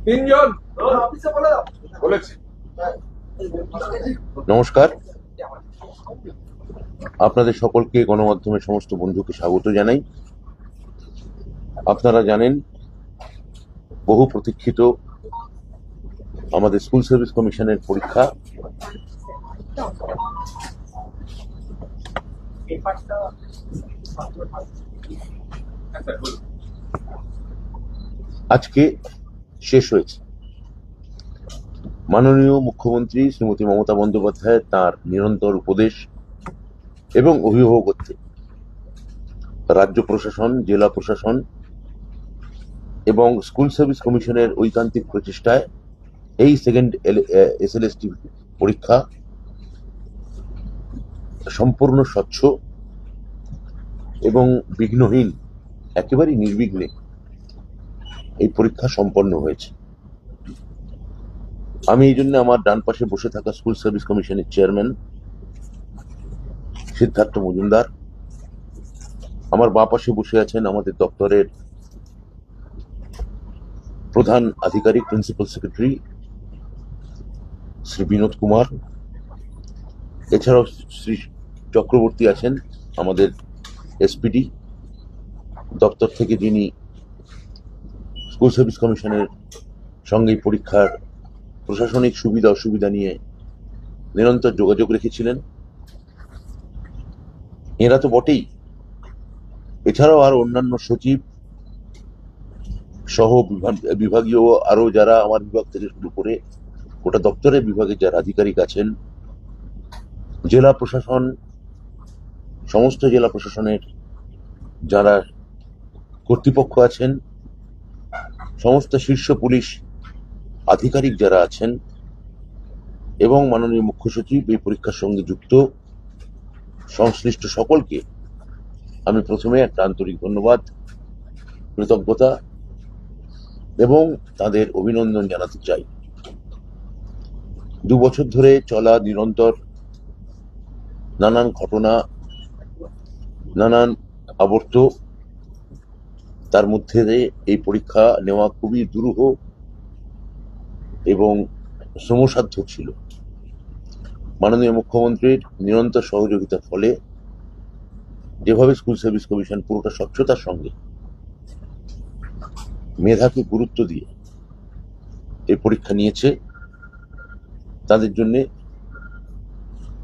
তিনজন বলেছি। নমস্কার, আপনাদের সকলকে গণমাধ্যমের সমস্ত বন্ধুকে স্বাগত জানাই। আপনারা জানেন, বহু প্রতীক্ষিত আমাদের স্কুল সার্ভিস কমিশনের পরীক্ষা আজকে শেষ হয়েছে। মাননীয় মুখ্যমন্ত্রী শ্রীমতী মমতা বন্দ্যোপাধ্যায় তার নিরন্তর উপদেশ এবং অভিভাবকত্বে রাজ্য প্রশাসন, জেলা প্রশাসন এবং স্কুল সার্ভিস কমিশনের ঐকান্তিক প্রচেষ্টায় এই সেকেন্ড এসএলএসটি পরীক্ষা সম্পূর্ণ স্বচ্ছ এবং বিঘ্নহীন, একেবারেই নির্বিঘ্নে এই পরীক্ষা সম্পন্ন হয়েছে। আমি এই জন্য আমার ডান পাশে বসে থাকা স্কুল সার্ভিস কমিশনের চেয়ারম্যান সিদ্ধার্থ মজুমদার, আমার বাঁ পাশে বসে আছেন আমাদের দপ্তরের প্রধান আধিকারিক প্রিন্সিপাল সেক্রেটারি শ্রী বিনোদ কুমার, এছাড়াও শ্রী চক্রবর্তী আছেন আমাদের এসপিডি দপ্তর থেকে, যিনি স্কুল সার্ভিস কমিশনের সঙ্গে পরীক্ষার প্রশাসনিক সুবিধা অসুবিধা নিয়ে নিরন্তর যোগাযোগ রেখেছিলেন। এরা তো বটেই, এছাড়াও আর অন্যান্য সচিব সহ বিভাগীয় আরো যারা আমার বিভাগ থেকে শুরু করে গোটা দপ্তরের বিভাগের যারা আধিকারিক আছেন, জেলা প্রশাসন, সমস্ত জেলা প্রশাসনের যারা কর্তৃপক্ষ আছেন, সমস্ত শীর্ষ পুলিশ আধিকারিক যারা আছেন এবং মাননীয় মুখ্য সচিব এই পরীক্ষার সঙ্গে যুক্ত সংশ্লিষ্ট সকলকে আমি প্রথমে একটা আন্তরিক ধন্যবাদ, কৃতজ্ঞতা এবং তাদের অভিনন্দন জানাতে চাই। 2 বছর ধরে চলা নিরন্তর নানান ঘটনা, নানান আবর্ত, তার মধ্যে এই পরীক্ষা নেওয়া খুবই দুরূহ এবং শ্রমসাধ্য ছিল। মাননীয় মুখ্যমন্ত্রীর নিরন্তর সহযোগিতার ফলে যেভাবে স্কুল সার্ভিস কমিশন পুরোটা স্বচ্ছতার সঙ্গে মেধাকে গুরুত্ব দিয়ে এই পরীক্ষা নিয়েছে, তাদের জন্য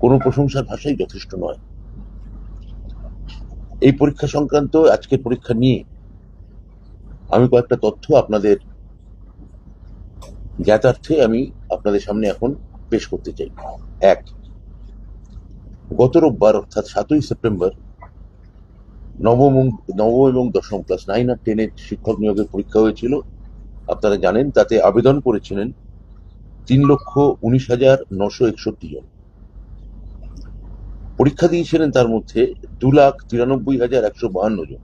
কোনো প্রশংসার ভাষাই যথেষ্ট নয়। এই পরীক্ষা সংক্রান্ত আজকের পরীক্ষা নিয়ে আমি কয়েকটা তথ্য আপনাদের জ্ঞাতার্থে আমি আপনাদের সামনে এখন পেশ করতে চাই। 1, গত রোববার অর্থাৎ 7ই সেপ্টেম্বর নবম এবং দশম ক্লাস 9 আর 10 এর শিক্ষক নিয়োগের পরীক্ষা হয়েছিল। আপনারা জানেন, তাতে আবেদন করেছিলেন 3,19,961 জন। পরীক্ষা দিয়েছিলেন তার মধ্যে 2,93,152 জন,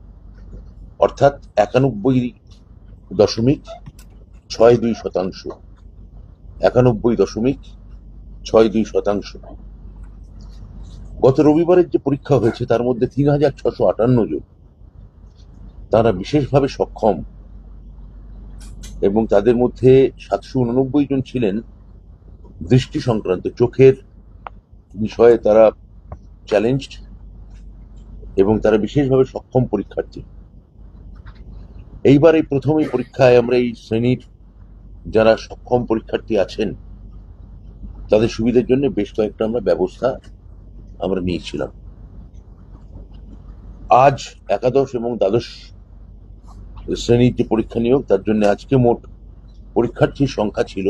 অর্থাৎ 91.62%। 91.62%। গত রবিবারের যে পরীক্ষা হয়েছে তার মধ্যে 3,658 জন তারা বিশেষভাবে সক্ষম এবং তাদের মধ্যে 789 জন ছিলেন দৃষ্টি সংক্রান্ত, চোখের বিষয়ে তারা চ্যালেঞ্জড এবং তারা বিশেষভাবে সক্ষম পরীক্ষার্থী। এইবার এই প্রথম এই পরীক্ষায় আমরা এই শ্রেণীর যারা সক্ষম পরীক্ষার্থী আছেন তাদের সুবিধার জন্য বেশ কয়েকটা আমরা ব্যবস্থা আমরা নিয়েছিলাম। আজ একাদশ এবং দ্বাদশ শ্রেণীর যে পরীক্ষা নিয়োগ, তার জন্য আজকে মোট পরীক্ষার্থীর সংখ্যা ছিল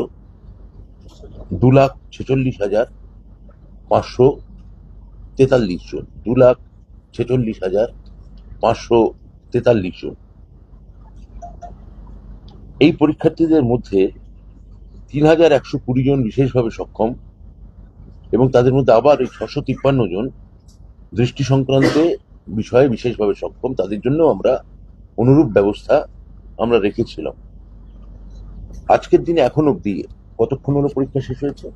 2,46,543 জন। 2,46,543 জন। এই পরীক্ষার্থীদের মধ্যে 3,120 জন বিশেষভাবে সক্ষম এবং তাদের মধ্যে আবার এই 653 জন দৃষ্টি সংক্রান্ত বিষয়ে বিশেষভাবে সক্ষম। তাদের জন্য আমরা অনুরূপ ব্যবস্থা আমরা রেখেছিলাম। আজকের দিনে এখন অব্দি কতক্ষণ হলো পরীক্ষা শেষ হয়েছে?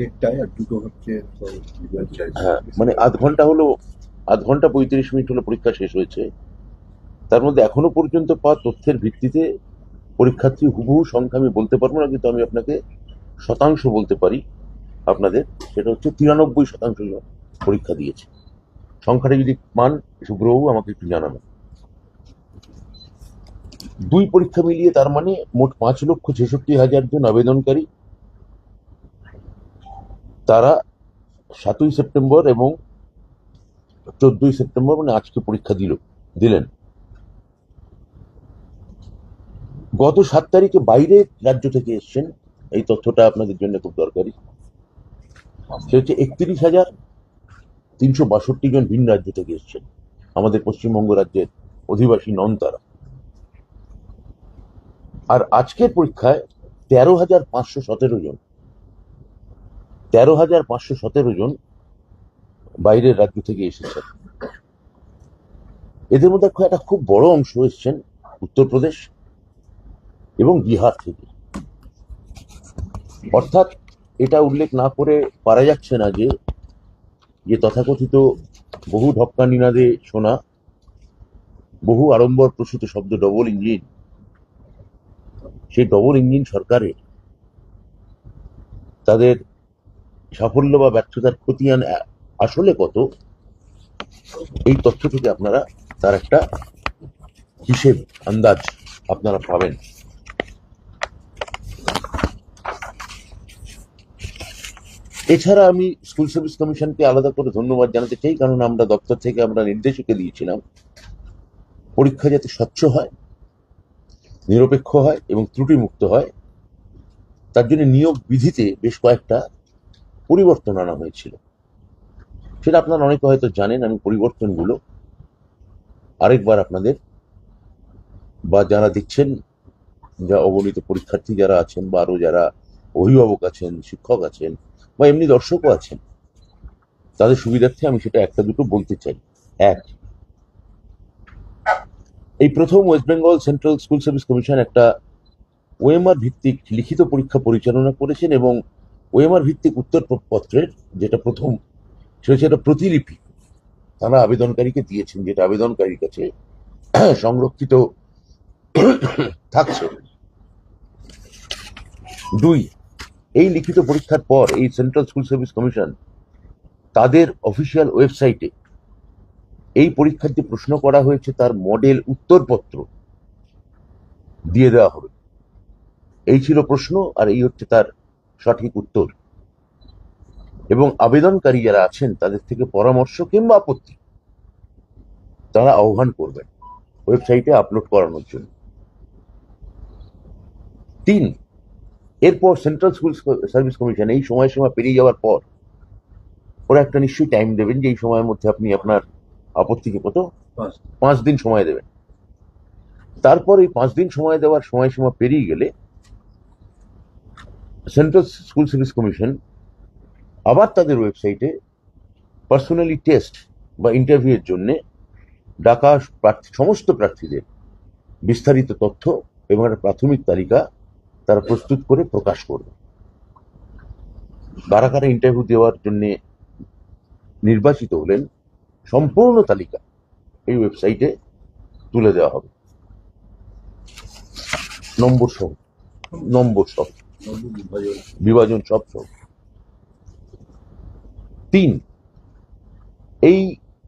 1টায় আর 2টো হচ্ছে। হ্যাঁ, মানে আধ ঘন্টা 35 মিনিট হলো পরীক্ষা শেষ হয়েছে। তার মধ্যে এখনো পর্যন্ত পাওয়া তথ্যের ভিত্তিতে পরীক্ষার্থী হুবহু সংখ্যা আমি বলতে পারবো না, কিন্তু আমি আপনাকে শতাংশ বলতে পারি আপনাদের। সেটা হচ্ছে 93% পরীক্ষা দিয়েছে। সংখ্যাটা যদি পান শুভ্রবাবু আমাকে একটু জানাবেন। দুই পরীক্ষা মিলিয়ে তার মানে মোট 5,66,000 জন আবেদনকারী, তারা 7ই সেপ্টেম্বর এবং 14ই সেপ্টেম্বর মানে আজকে পরীক্ষা দিলেন। গত 7 তারিখে বাইরে রাজ্য থেকে এসছেন, এই তথ্যটা আপনাদের জন্য খুব দরকারি। সে হচ্ছে 31,362 জন ভিন রাজ্য থেকে এসছেন, আমাদের পশ্চিমবঙ্গ রাজ্যের অধিবাসী নন তারা। আর আজকের পরীক্ষায় 13,517 জন 13,517 জন বাইরের রাজ্য থেকে এসেছেন। এদের মধ্যে একটা খুব বড় অংশ এসছেন উত্তরপ্রদেশ এবং বিহার থেকে। অর্থাৎ এটা উল্লেখ না করে পারা যাচ্ছে না যে তথাকথিত বহু ঢক্কা নিনাদে শোনা, বহু আড়ম্বর প্রসূত শব্দ ডবল ইঞ্জিন, সেই ডবল ইঞ্জিন সরকারের তাদের সাফল্য বা ব্যর্থতার খতিয়ান আসলে কত, এই তথ্য থেকে আপনারা তার একটা হিসেব আন্দাজ আপনারা পাবেন। এছাড়া আমি স্কুল সার্ভিস কমিশনকে আলাদা করে ধন্যবাদ জানাতে চাই, কারণ আমরা দপ্তর থেকে আমরা নির্দেশিকা দিয়েছিলাম পরীক্ষা যাতে স্বচ্ছ হয়, নিরপেক্ষ হয় এবং ত্রুটিমুক্ত হয়। তার জন্য নিয়োগ বিধিতে বেশ কয়েকটা পরিবর্তন আনা হয়েছিল। সেটা আপনারা অনেকে হয়তো জানেন। আমি পরিবর্তনগুলো আরেকবার আপনাদের বা যারা দেখছেন, যা অগণিত পরীক্ষার্থী যারা আছেন বা আরো যারা অভিভাবক আছেন, শিক্ষক আছেন বা এমনি দর্শকও আছেন, তাদের সুবিধার্থে আমি সেটা একটা দুটো বলতে চাই। এক, এই প্রথম West Bengal central school service commission একটা ওএমআর ভিত্তিক লিখিত পরীক্ষা পরিচালনা করেছেন এবং ওএমআর ভিত্তিক উত্তরপত্রের যেটা প্রথম, সেটা প্রতিলিপি তারা আবেদনকারীকে দিয়েছেন, যেটা আবেদনকারীর কাছে সংরক্ষিত থাকছে। দুই, এই লিখিত পরীক্ষার পর এই সেন্ট্রাল স্কুল সার্ভিস কমিশন তাদের অফিসিয়াল ওয়েবসাইটে এই পরীক্ষার যে প্রশ্ন করা হয়েছে তার মডেল উত্তরপত্র দিয়ে দেওয়া হবে। এই ছিল প্রশ্ন আর এই হচ্ছে তার সঠিক উত্তর, এবং আবেদনকারী যারা আছেন তাদের থেকে পরামর্শ কিংবা আপত্তি তারা আহ্বান করবেন ওয়েবসাইটে আপলোড করানোর জন্য। তিন, এরপর সেন্ট্রাল স্কুল সার্ভিস কমিশন এই সময়সীমা পেরিয়ে যাওয়ার পর ওরা একটা নিশ্চয়ই টাইম দেবেন যে এই সময়ের মধ্যে আপনি আপনার আপত্তিকে 5 দিন সময় দেবেন। তারপর এই 5 দিন সময় দেওয়ার সময়সীমা পেরিয়ে গেলে সেন্ট্রাল স্কুল সার্ভিস কমিশন আবার তাদের ওয়েবসাইটে পার্সোনালি টেস্ট বা ইন্টারভিউয়ের জন্য ডাকা সমস্ত প্রার্থীদের বিস্তারিত তথ্য এবং একটা প্রাথমিক তালিকা তারা প্রস্তুত করে প্রকাশ করবে। কারা কারা ইন্টারভিউ দেওয়ার জন্য নির্বাচিত হলেন সম্পূর্ণ তালিকা এই ওয়েবসাইটে তুলে দেওয়া হবে, নম্বর সব বিভাজন সব। 3, এই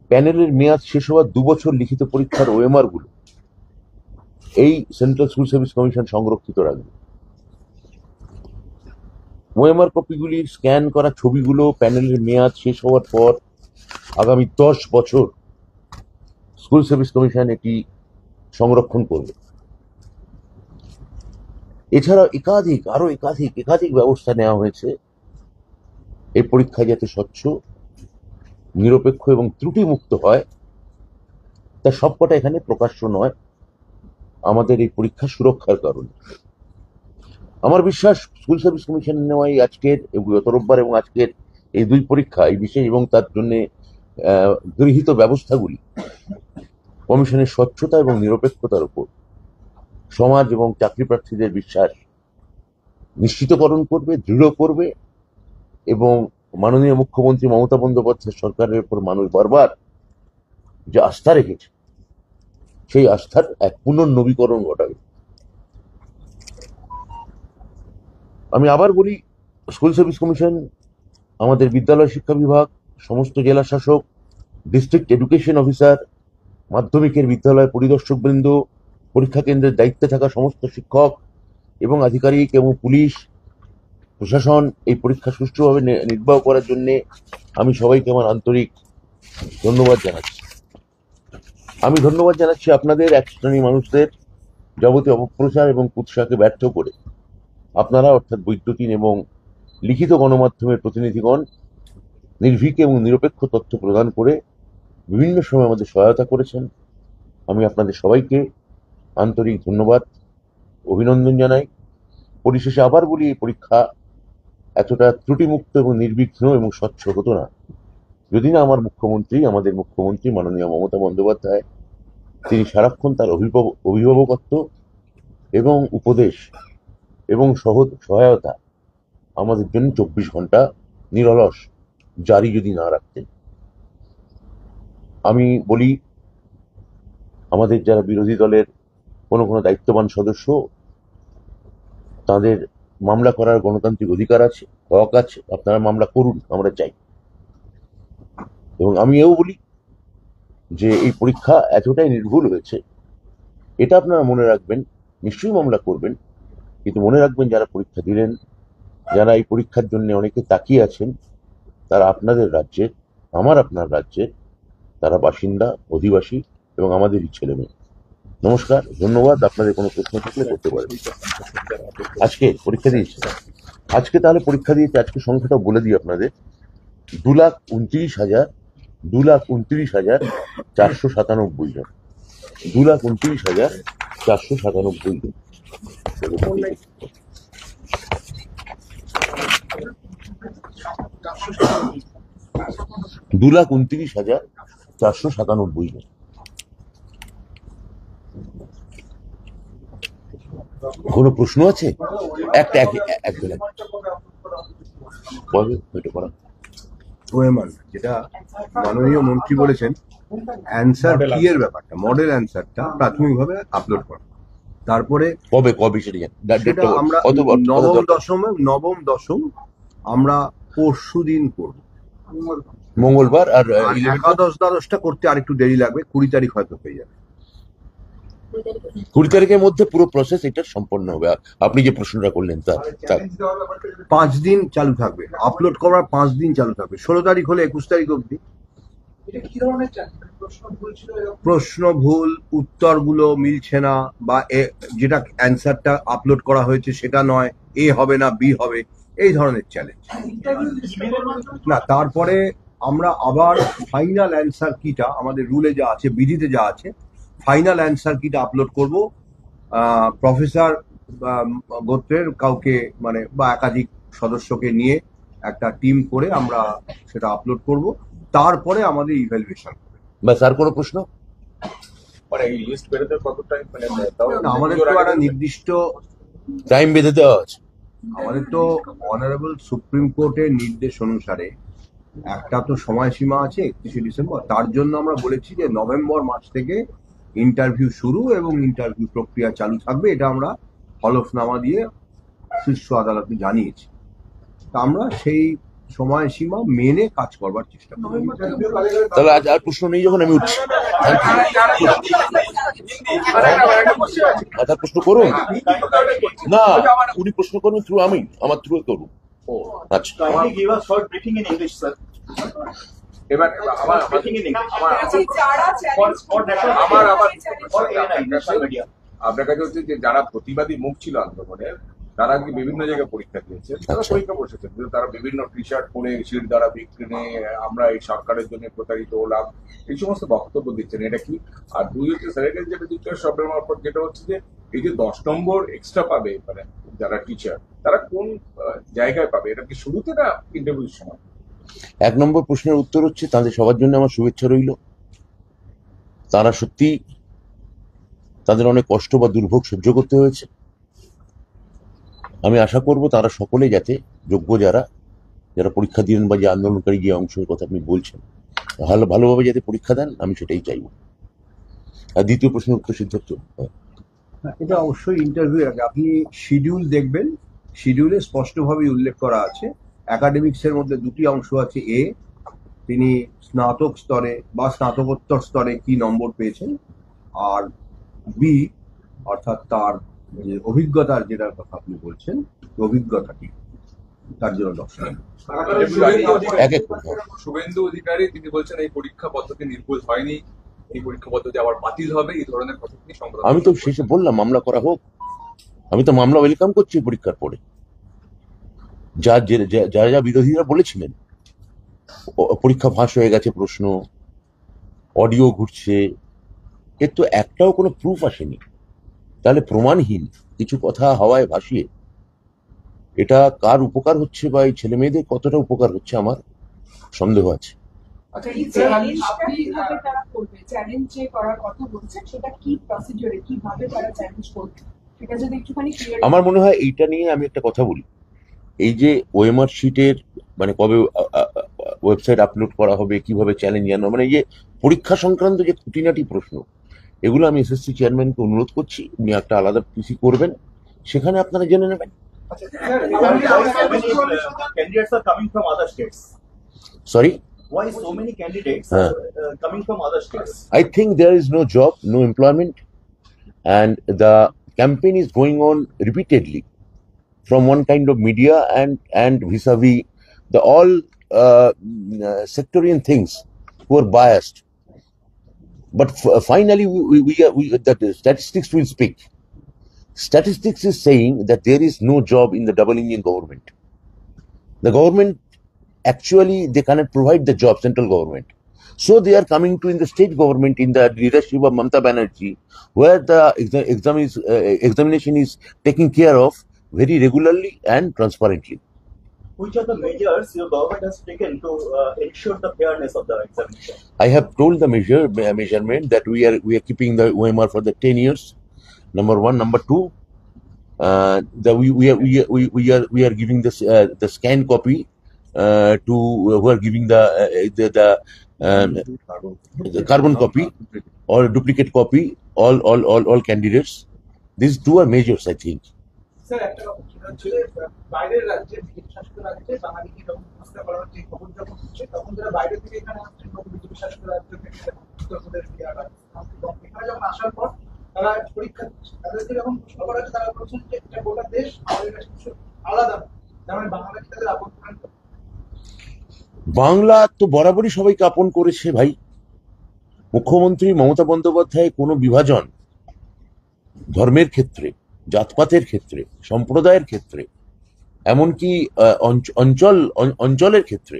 প্যানেলের মেয়াদ শেষ হওয়ার 2 বছর লিখিত পরীক্ষার ওএমআর গুলো এই সেন্ট্রাল স্কুল সার্ভিস কমিশন সংরক্ষিত রাখবে। ওএমআর কপিগুলির স্ক্যান করা ছবিগুলো প্যানেলের মেয়াদ শেষ হওয়ার পর আগামী 10 বছর স্কুল সার্ভিস কমিশন এটি সংরক্ষণ করবে। এছাড়াও একাধিক ব্যবস্থা নেওয়া হয়েছে এই পরীক্ষা যাতে স্বচ্ছ, নিরপেক্ষ এবং ত্রুটিমুক্ত হয়। তা সবকটা এখানে প্রকাশ্য নয়, আমাদের এই পরীক্ষা সুরক্ষার কারণে। আমার বিশ্বাস স্কুল সার্ভিস কমিশন নেওয়া এই আজকের গত রোববার এবং আজকের এই 2 পরীক্ষা, এই বিশেষ এবং তার জন্য গৃহীত ব্যবস্থাগুলি কমিশনের স্বচ্ছতা এবং নিরপেক্ষতার উপর সমাজ এবং চাকরি প্রার্থীদের বিশ্বাস নিশ্চিতকরণ করবে, দৃঢ় করবে। এবং মাননীয় মুখ্যমন্ত্রী মমতা বন্দ্যোপাধ্যায় সরকারের উপর মানুষ বারবার যে আস্থা রেখেছে সেই আস্থার এক পুনর্নবীকরণ ঘটাবে। আমি আবার বলি, স্কুল সার্ভিস কমিশন, আমাদের বিদ্যালয় শিক্ষা বিভাগ, সমস্ত জেলা শাসক, ডিস্ট্রিক্ট এডুকেশন অফিসার, মাধ্যমিকের বিদ্যালয় পরিদর্শক বৃন্দ, পরীক্ষা কেন্দ্রের দায়িত্বে থাকা সমস্ত শিক্ষক এবং আধিকারিক এবং পুলিশ প্রশাসন এই পরীক্ষা সুষ্ঠুভাবে নির্বাহ করার জন্য আমি সবাইকে আমার আন্তরিক ধন্যবাদ জানাচ্ছি। আমি ধন্যবাদ জানাচ্ছি আপনাদের এক শ্রেণী মানুষদের যাবতীয় অপপ্রচার এবং কুৎসাকে ব্যর্থ করে আপনারা অর্থাৎ বৈদ্যুতিন এবং লিখিত গণমাধ্যমের প্রতিনিধিগণ নির্ভীক এবং নিরপেক্ষ তথ্য প্রদান করে বিভিন্ন সময় আমাদের সহায়তা করেছেন। আমি আপনাদের সবাইকে আন্তরিক ধন্যবাদ, অভিনন্দন জানাই। পরিশেষে আবার বলি, এই পরীক্ষা এতটা ত্রুটিমুক্ত এবং নির্বিঘ্ন এবং স্বচ্ছ হতো না যদি না আমাদের মুখ্যমন্ত্রী মাননীয় মমতা বন্দ্যোপাধ্যায়, তিনি সারাক্ষণ তার অভিভাবকত্ব এবং উপদেশ এবং সহায়তা আমাদের জন্য 24 ঘন্টা নিরলস জারি যদি না রাখতেন। আমি বলি, আমাদের যারা বিরোধী দলের কোনো দায়িত্ববান সদস্য, তাদের মামলা করার গণতান্ত্রিক অধিকার আছে, হক আছে, আপনারা মামলা করুন, আমরা চাই। এবং আমি এও বলি যে এই পরীক্ষা এতটাই নির্ভুল হয়েছে, এটা আপনারা মনে রাখবেন, নিশ্চয়ই মামলা করবেন, কিন্তু মনে রাখবেন যারা পরীক্ষা দিলেন, যারা এই পরীক্ষার জন্য অনেকে তাকিয়ে আছেন, তারা আপনাদের রাজ্যের, আপনার রাজ্যের, তারা বাসিন্দা, অধিবাসী এবং আমাদেরই ছেলে মেয়ে। নমস্কার, ধন্যবাদ। আপনাদের কোনো প্রশ্ন থাকলে করতে পারেন। আজকে পরীক্ষা দিয়েছে, তাহলে পরীক্ষা দিয়েছে, আজকে সংখ্যাটা বলে দিই আপনাদের, 2,29,497 জন, 2,29,497 জন। 2,29,497 জন। কোনো প্রশ্ন আছে? একটা ওএমআর যেটা মাননীয় মন্ত্রী বলেছেন, অ্যান্সার কি এর ব্যাপারটা, মডেল অ্যান্সারটা প্রাথমিকভাবে আপলোড করা, তারপরে কবে সেটা আমরা নবম দশম আমরা পরশু দিন করবো, মঙ্গলবার। আর একাদশ দ্বাদশটা করতে আর একটু দেরি লাগবে, 20 তারিখ হয়তো হয়ে যাবে। 20 তারিখের মধ্যে পুরো প্রসেস এটা সম্পন্ন হবে। আপনি যে প্রশ্নটা করলেন তার 5 দিন চালু থাকবে, আপলোড করার 5 দিন চালু থাকবে। 16 তারিখ হলে 21 তারিখ অব্দি। প্রশ্ন ভুল, উত্তরগুলো মিলছে না, বা যেটা অ্যান্সারটা আপলোড করা হয়েছে সেটা নয়, এ হবে না বি হবে, এই ধরনের চ্যালেঞ্জ না। তারপরে আমরা আবার ফাইনাল অ্যান্সার কিটা আমাদের রুলে যা আছে, বিধিতে যা আছে, ফাইনাল অ্যান্সার কিটা আপলোড করব। প্রফেসর গোত্রের কাউকে বা একাধিক সদস্যকে নিয়ে একটা টিম করে আমরা সেটা আপলোড করব। তারপরে আমাদের ইভ্যালুয়েশন হবে। ব্যাস, আর কোনো প্রশ্ন? এই লিস্ট বেরোতে কত টাইম আমাদের তো একটা নির্দিষ্ট টাইম বেঁধে দেওয়া আছে। আমাদের তো অনারেবল সুপ্রিম কোর্টের নির্দেশ অনুসারে একটা তো সময়সীমা আছে 31শে ডিসেম্বর। তার জন্য আমরা বলেছি যে নভেম্বর মাস থেকে ইন্টারভিউ শুরু এবং ইন্টারভিউ প্রক্রিয়া চালু থাকবে, এটা আমরা হলফনামা দিয়ে শীর্ষ আদালতে জানিয়েছি। তা আমরা সেই সময়সীমা মেনে কাজ করবার চেষ্টা করি। তাহলে আজ আর প্রশ্ন নেই, যখন আমি উঠছি। একটা প্রশ্ন করুন না, উনি প্রশ্ন করুন থ্রু, আমি আমার থ্রু করুন। আচ্ছা, এবার আপনার কাছে হচ্ছে যে যারা প্রতিবাদী মুখ ছিল আন্দোলনের, তারা কি বিভিন্ন জায়গায় পরীক্ষা দিয়েছেন, তারা পরীক্ষা বসেছেন, কিন্তু তারা বিভিন্ন টি শার্ট পরে শির দ্বারা বিক্রি, আমরা এই সরকারের জন্য প্রতারিত হলাম, এই সমস্ত বক্তব্য দিচ্ছেন, এটা কি? আর দুই হচ্ছে স্যারের যেটা দিচ্ছে শব্দের মারফত, যেটা হচ্ছে যে এই যে 10 নম্বর এক্সট্রা পাবে যারা টিচার, তারা কোন জায়গায় পাবে? এটা কি শুরুতে না ইন্টারভিউর সময়? 1 নম্বর প্রশ্নের উত্তর হচ্ছে, তাদের সবার জন্য আমার শুভেচ্ছা রইল। তারা সত্যি, তাদের অনেক কষ্ট বা দুর্ভোগ সহ্য করতে হয়েছে। আমি আশা করব তারা সকলে যাতে যোগ্য, যারা পরীক্ষা দিলেন বা যে আন্দোলনকারী যে অংশের কথা আপনি বলছেন, ভালোভাবে যাতে পরীক্ষা দেন, আমি সেটাই চাইব। আর দ্বিতীয় প্রশ্নের উত্তর সিদ্ধার্থ। এটা অবশ্যই ইন্টারভিউ আগে আপনি শিডিউল দেখবেন, শিডিউলে স্পষ্টভাবে উল্লেখ করা আছে একাডেমিক্সের মধ্যে দুটি অংশ আছে। তিনি স্নাতক স্তরে বা স্নাতকোত্তর স্তরে কি নম্বর পেয়েছেন, আর বি অর্থাৎ তার যে অভিজ্ঞতার যেটার কথা আপনি বলছেন অভিজ্ঞতাটি তার জন্য 10 নম্বর। এক এক করে। শুভেন্দু অধিকারী তিনি বলছেন এই পরীক্ষা পদ্ধতি নির্ভুল হয়নি, এই পরীক্ষা পদ্ধতি আবার বাতিল হবে, এই ধরনের কথা তিনি সংবাদ। আমি তো শেষে বললাম মামলা করা হোক, আমি তো মামলা ওয়েলকাম করছি পরীক্ষার পরে। যা বিরোধীরা বলেছিলেন পরীক্ষা ফাঁস হয়ে গেছে, প্রশ্ন অডিও ঘুরছে, এর তো একটাও কোনো প্রুফ আসেনি, তাহলে প্রমাণহীন কিছু কথা হাওয়ায় ভাসিয়ে এটা কার উপকার হচ্ছে বা এই ছেলে মেয়েদের কতটা উপকার হচ্ছে আমার সন্দেহ আছে। আচ্ছা, এই চ্যালেঞ্জটা কিভাবে তারা করবে? চ্যালেঞ্জ যে করার কথা বলছেন সেটা কি প্রসিডিউরে, কিভাবে তারা চ্যালেঞ্জ করবে সেটা যদি একটুখানি ক্লিয়ার। আমার মনে হয় এইটা নিয়ে আমি একটা কথা বলি। এই যে ওএমআর শিটের মানে কবে ওয়েবসাইট আপলোড করা হবে, কিভাবে চ্যালেঞ্জ জানানো, মানে এই যে পরীক্ষা সংক্রান্ত যে খুঁটিনাটি প্রশ্ন, এগুলো আমি এসএসসি চেয়ারম্যানকে অনুরোধ করছি উনি একটা আলাদা পিসি করবেন, সেখানে আপনারা জেনে নেবেন। Candidates are coming from other states. Sorry? Why so many candidates Huh. are coming from other states? I think there is no job, no employment, and the campaign is going on repeatedly from one kind of media and vis-a-vis the all sectarian things who are biased. But finally, the statistics will speak. Statistics is saying that there is no job in the double engine government. The government actually they cannot provide the job, central government. So they are coming to in the state government in the leadership of Mamata Banerjee, where the examination is taken care of very regularly and transparently. Which are the measures your government has taken to ensure the fairness of the examination? I have told the measurement that we are keeping the OMR for the 10 years. Number one, number two, we are giving this the scan copy to who are giving the carbon copy or duplicate copy all candidates. These two are measures, I think. Sir, একটা কথা হচ্ছে বাইরের রাজ্যে, BJP শাসিত রাজ্যে বাঙালিকে যখন বুঝতে পারার যে খবর যখন হচ্ছে, তখন যারা বাইরে থেকে এখানে আসছেন, বিজেপি শাসিত রাজ্য থেকে উত্তরপ্রদেশ, বিহার, রাজস্থান, এখানে যখন আসার পর তারা পরীক্ষা দিচ্ছে, তাদেরকে যখন প্রশ্ন করা হচ্ছে তারা বলছেন যে এটা গোটা দেশ, আমাদের কাছে কিছু আলাদা না, তার মানে বাংলা কি তাদের আপন করেন? বাংলা তো বরাবরই সবাইকে আপন করেছে ভাই। মুখ্যমন্ত্রী মমতা বন্দ্যোপাধ্যায় কোনো বিভাজন ধর্মের ক্ষেত্রে, জাতপাতের ক্ষেত্রে, সম্প্রদায়ের ক্ষেত্রে, এমনকি অঞ্চলের ক্ষেত্রে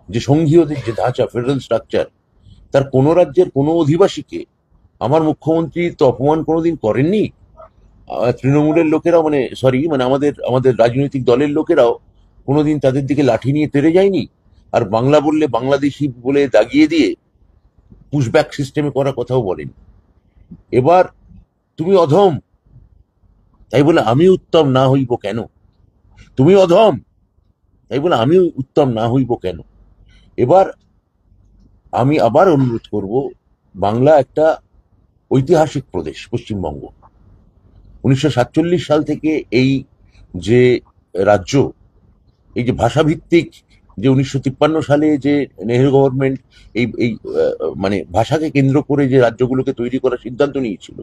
যে সংঘীয় যে ধাঁচা, ফেডারেল স্ট্রাকচার, তার কোনো রাজ্যের কোনো অধিবাসীকে আমার মুখ্যমন্ত্রী তো অপমান কোনোদিন করেননি। তৃণমূলের লোকেরাও মানে আমাদের রাজনৈতিক দলের লোকেরাও কোনোদিন তাদের দিকে লাঠি নিয়ে তেড়ে যায়নি। আর বাংলা বললে বাংলাদেশি বলে দাগিয়ে দিয়ে পুশব্যাক সিস্টেমে করার কথাও বলেন। এবার তুমি অধম, তাই বলে আমি উত্তম না হইব কেন? তুমি অধম, তাই বলে আমি উত্তম না হইব কেন? এবার আমি আবার অনুরোধ করব, বাংলা একটা ঐতিহাসিক প্রদেশ পশ্চিমবঙ্গ। 1947 সাল থেকে এই যে রাজ্য, এই যে ভাষাভিত্তিক যে 1953 সালে যে নেহেরু গভর্নমেন্ট এই মানে ভাষাকে কেন্দ্র করে যে রাজ্যগুলোকে তৈরি করার সিদ্ধান্ত নিয়েছিল,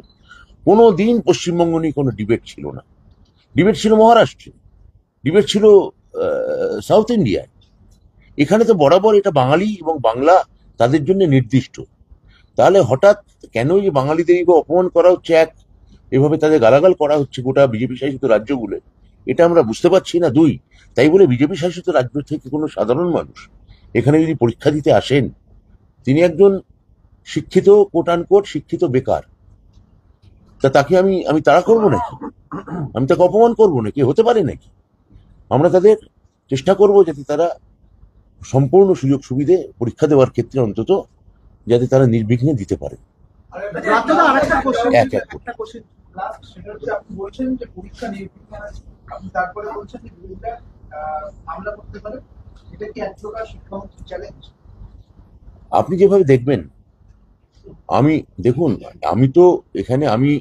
কোনো দিন পশ্চিমবঙ্গ নিয়ে কোনো ডিবেট ছিল না। ডিবেট ছিল মহারাষ্ট্রে, ডিবেট ছিল সাউথ ইন্ডিয়ায়। এখানে তো বরাবর এটা বাঙালি এবং বাংলা তাদের জন্য নির্দিষ্ট। তাহলে হঠাৎ কেন এই বাঙালিদের এইভাবে অপমান করা হচ্ছে, এভাবে তাদের গালাগাল করা হচ্ছে গোটা বিজেপি শাসিত রাজ্যগুলো, এটা আমরা বুঝতে পারছি না। দুই, তাই বলে বিজেপি শাসিত রাজ্য থেকে কোনো সাধারণ মানুষ এখানে যদি পরীক্ষা দিতে আসেন, তিনি একজন শিক্ষিত কোট আনকোট শিক্ষিত বেকার, তা তাকে আমি তাড়া করবো নাকি? আমি তাকে অপমান করবো নাকি? হতে পারে নাকি? আমরা তাদের চেষ্টা করব যাতে তারা সম্পূর্ণ সুযোগ সুবিধে পরীক্ষা দেওয়ার ক্ষেত্রে অন্তত যাতে তারা নির্বিঘ্নে দিতে পারে। এক এক করে আপনি বলছেন যে পরীক্ষা নির্বিঘ্নে, আপনি তারপরে বলছেন যে বিরোধীরা মামলা করতে পারে, এটা কি এক প্রকার শিক্ষামন্ত্রীর চ্যালেঞ্জ? আপনি যেভাবে দেখবেন, দেখুন আমি তো এখানে আমি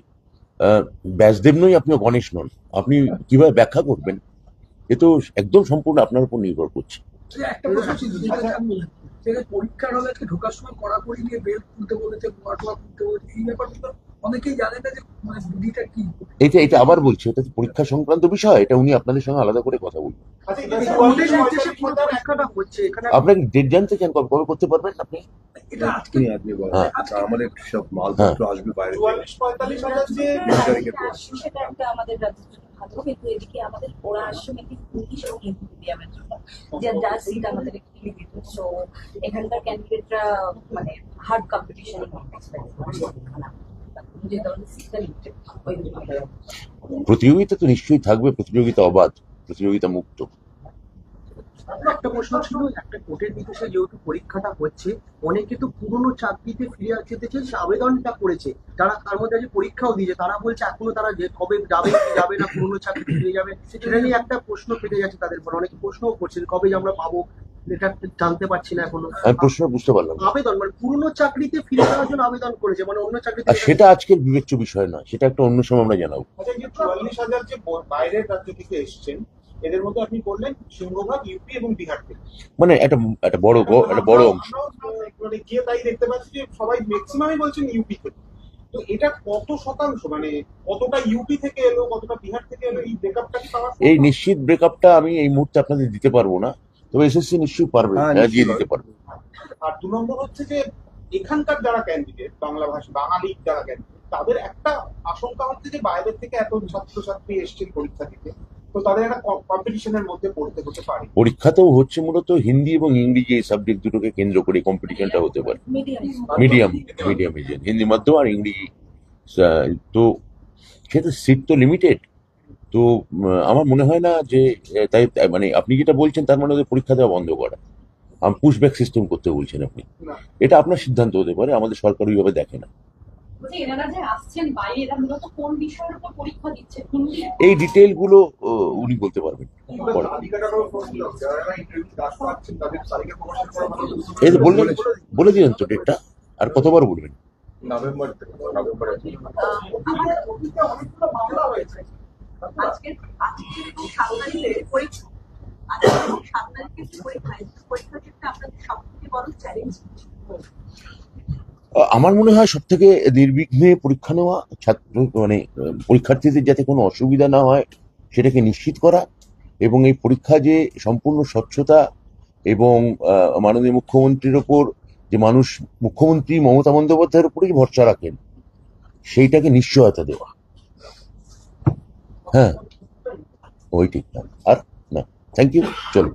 ব্যাসদেব নয়, আপনিও গণেশ নন। আপনি কিভাবে ব্যাখ্যা করবেন এ তো একদম সম্পূর্ণ আপনার উপর নির্ভর করছে। একটা প্রশ্ন ছিল যেটা পরীক্ষার হলে আজকে ঢোকার সময় কড়াকড়ি নিয়ে বেল খুলতে বলেছে, মাটোয়া খুলতে বলেছে, এই ব্যাপারটা অনেকেই জানে না যে মানে বিধিটা কি। এটা আবার বলছি, এটা তো পরীক্ষা সংক্রান্ত বিষয়, এটা উনি আপনাদের সঙ্গে আলাদা করে কথা বলবেন। কোর্টের নির্দেশে পুরো পরীক্ষাটা হচ্ছে এখানে। আপনাকে ডেট জানতে চান, কবে করতে পারবেন আপনি? এটা আজকে আপনি বলেন হ্যাঁ। আমাদের সব মালপত্র আসবে বাইরে থেকে। 44-45 যে সেটা একটা আমাদের রাজ্যের জন্য ভালো, কিন্তু এদিকে আমাদের ওরা আসছে নাকি ইংলিশ এবং হিন্দি মিডিয়ামের জন্য, যার সিট আমাদের একটু লিমিটেড। সো এখানকার ক্যান্ডিডেটরা মানে হার্ড কম্পিটিশন যে ধরনের সিটটা লিমিটেড, ওই প্রতিযোগিতা তো নিশ্চয়ই থাকবে, প্রতিযোগিতা অবাধ, প্রতিযোগিতা মুক্ত। একটা প্রশ্ন ছিল, একটা কোর্টের নির্দেশে যেহেতু পরীক্ষাটা হচ্ছে, অনেকে তো পুরনো চাকরিতে ফিরে যেতে চেয়ে সে আবেদনটা করেছে, যারা তার মধ্যে যে পরীক্ষাও দিয়েছে তারা বলছে এখনো তারা যে কবে যাবে কি যাবে না, পুরনো চাকরিতে ফিরে যাবে, সেটা নিয়ে একটা প্রশ্ন কেটে যাচ্ছে তাদের পর। অনেকে প্রশ্নও করছেন কবে যে আমরা পাবো, এটা জানতে পারছি না এখনো। আমি প্রশ্ন বুঝতে পারলাম না। আবেদন মানে পুরনো চাকরিতে ফিরে যাওয়ার জন্য আবেদন করেছে, মানে অন্য চাকরিতে। আর সেটা আজকের বিবেচ্য বিষয় নয়, সেটা একটা অন্য সময় আমরা জানাবো। আচ্ছা, যে 44,000 যে বাইরের রাজ্য থেকে এসেছেন, এদের মধ্যে আপনি বললেন সিংহভাগ ইউপি এবং বিহার থেকে। মানে একটা বড় অংশ। মানে গিয়ে তাই দেখতে পাচ্ছি যে সবাই ম্যাক্সিমামই বলছেন ইউপি থেকে। তো এটা কত শতাংশ, মানে কতটা ইউপি থেকে এলো, কতটা বিহার থেকে এলো, এই ব্রেকআপটা কি পাওয়া এই নিশ্চিত ব্রেকআপটা আমি এই মুহূর্তে আপনাদের দিতে পারবো না, তবে এসএসসি নিশ্চয়ই পারবে, দিয়ে দিতে পারবে। আর 2 নম্বর হচ্ছে যে এখানকার যারা ক্যান্ডিডেট, বাংলা ভাষী বাঙালি যারা ক্যান্ডিডেট, তাদের একটা আশঙ্কা হচ্ছে যে বাইরের থেকে এত ছাত্রছাত্রী এসছে পরীক্ষা দিতে, তো তাদের একটা কম্পিটিশনের মধ্যে পড়তে হতে পারে। পরীক্ষাতেও হচ্ছে মূলত হিন্দি এবং ইংরেজি এই সাবজেক্ট দুটোকে কেন্দ্র করে কম্পিটিশনটা হতে পারে। মিডিয়াম হিন্দি মাধ্যম আর ইংরেজি। তো সেটা সিট তো লিমিটেড। তো আমার মনে হয় না যে তাই মানে আপনি যেটা বলছেন তার মানে ওদের পরীক্ষা দেওয়া বন্ধ করা, পুশব্যাক সিস্টেম করতে বলছেন আপনি। এটা আপনার সিদ্ধান্ত হতে পারে, আমাদের সরকার ওইভাবে দেখে না। এই ডিটেইল গুলো উনি বলতে পারবেন। এই তো বলে দিলেন তো ডেটটা, আর কতবার বলবেন? নভেম্বর থেকে। আমার মনে হয় সব থেকে নির্বিঘ্নে পরীক্ষা নেওয়া, ছাত্র মানে পরীক্ষার্থীদের যাতে কোনো অসুবিধা না হয় সেটাকে নিশ্চিত করা, এবং এই পরীক্ষা যে সম্পূর্ণ স্বচ্ছতা এবং মাননীয় মুখ্যমন্ত্রীর ওপর যে মানুষ মুখ্যমন্ত্রী মমতা বন্দ্যোপাধ্যায়ের উপরেই ভরসা রাখেন সেইটাকে নিশ্চয়তা দেওয়া। হ্যাঁ, ওই ঠিক না, আর না। থ্যাংক ইউ, চলো।